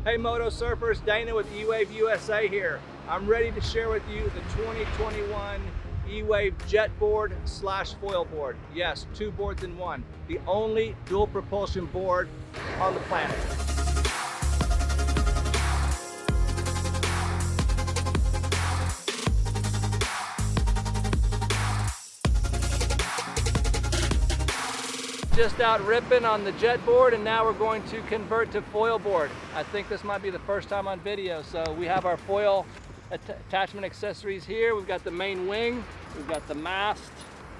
Hey Moto Surfers, Dana with Ewave USA here. I'm ready to share with you the 2021 Ewave jetboard / foil board. Yes, two boards in one. The only dual propulsion board on the planet. Just out ripping on the jetboard, and now we're going to convert to foil board. I think this might be the first time on video. So we have our foil attachment accessories here. We've got the main wing, we've got the mast,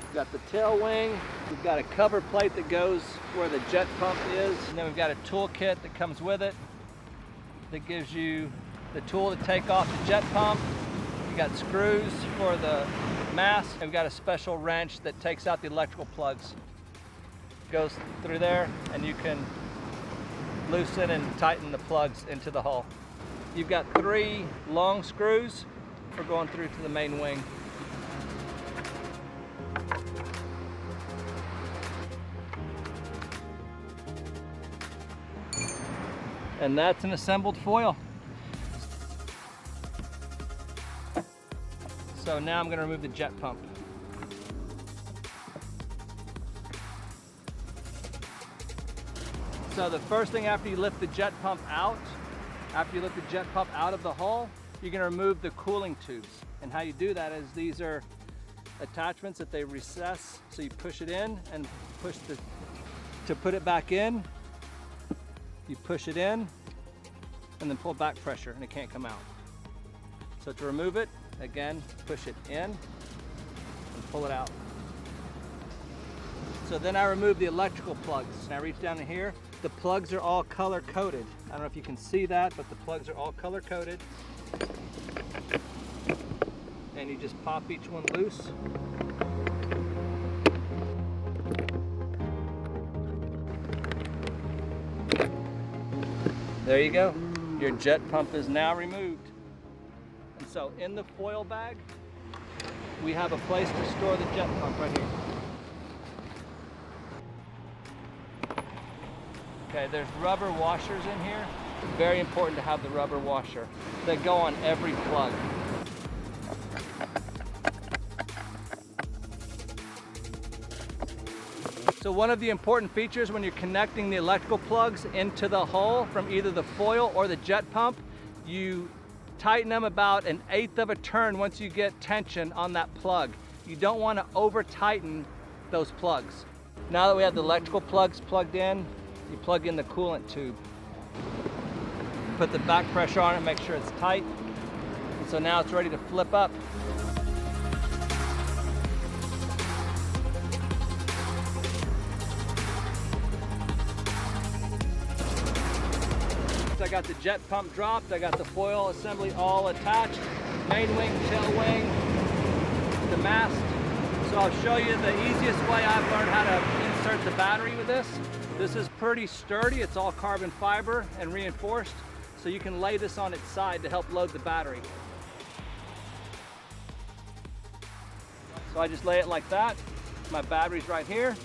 we've got the tail wing, we've got a cover plate that goes where the jet pump is, and then we've got a tool kit that comes with it that gives you the tool to take off the jet pump. You've got screws for the mast, and we've got a special wrench that takes out the electrical plugs. Goes through there, and you can loosen and tighten the plugs into the hull. You've got 3 long screws for going through to the main wing. And that's an assembled foil. So now I'm going to remove the jet pump. So the first thing after you lift the jet pump out, of the hull, you're going to remove the cooling tubes. And how you do that is these are attachments that they recess. So you push it in and to put it back in, you push it in and then pull back pressure and it can't come out. So to remove it, again, push it in and pull it out. So then I remove the electrical plugs, and I reach down in here. The plugs are all color coded. I don't know if you can see that, but the plugs are all color coded. And you just pop each one loose. There you go. Your jet pump is now removed. And so in the foil bag, we have a place to store the jet pump right here. Okay, there's rubber washers in here. Very important to have the rubber washer. They go on every plug. So one of the important features when you're connecting the electrical plugs into the hull from either the foil or the jet pump, you tighten them about 1/8 of a turn once you get tension on that plug. You don't want to over tighten those plugs. Now that we have the electrical plugs plugged in, you plug in the coolant tube. Put the back pressure on it, make sure it's tight. And so now it's ready to flip up. So I got the jet pump dropped, I got the foil assembly all attached, main wing, tail wing, the mast. So I'll show you the easiest way I've learned how to insert the battery with this. This is pretty sturdy. It's all carbon fiber and reinforced, so you can lay this on its side to help load the battery. So I just lay it like that. My battery's right here.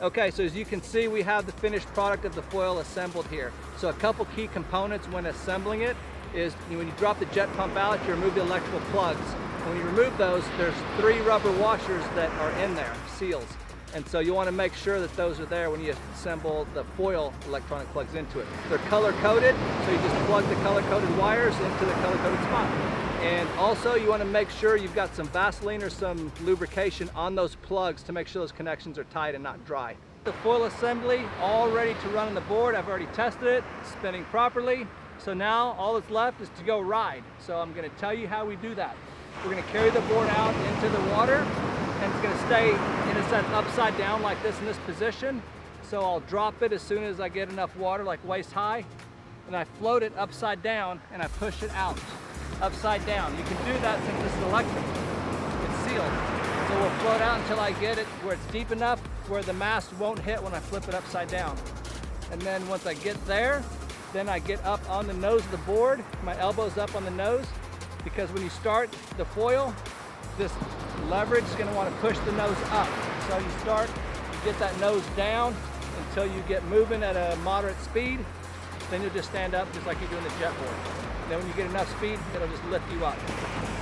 Okay, so as you can see, we have the finished product of the foil assembled here. So a couple key components when assembling it is when you drop the jet pump out, you remove the electrical plugs. And when you remove those, there's 3 rubber washers that are in there, seals. And so you want to make sure that those are there when you assemble the foil electronic plugs into it. They're color coded, so you just plug the color coded wires into the color coded spot. And also you want to make sure you've got some Vaseline or some lubrication on those plugs to make sure those connections are tight and not dry. The foil assembly all ready to run on the board. I've already tested it, it's spinning properly. So now all that's left is to go ride. So I'm going to tell you how we do that. We're going to carry the board out into the water, and it's going to stay in a sense upside down like this in this position. So I'll drop it as soon as I get enough water, like waist high, and I float it upside down and I push it out upside down. You can do that since this is electric. It's sealed. So we'll float out until I get it where it's deep enough where the mast won't hit when I flip it upside down. And then once I get there, then I get up on the nose of the board, my elbow's up on the nose, because when you start the foil, this leverage is going to want to push the nose up. So you start, you get that nose down until you get moving at a moderate speed. Then you'll just stand up just like you do in the jetboard. Then when you get enough speed, it'll just lift you up.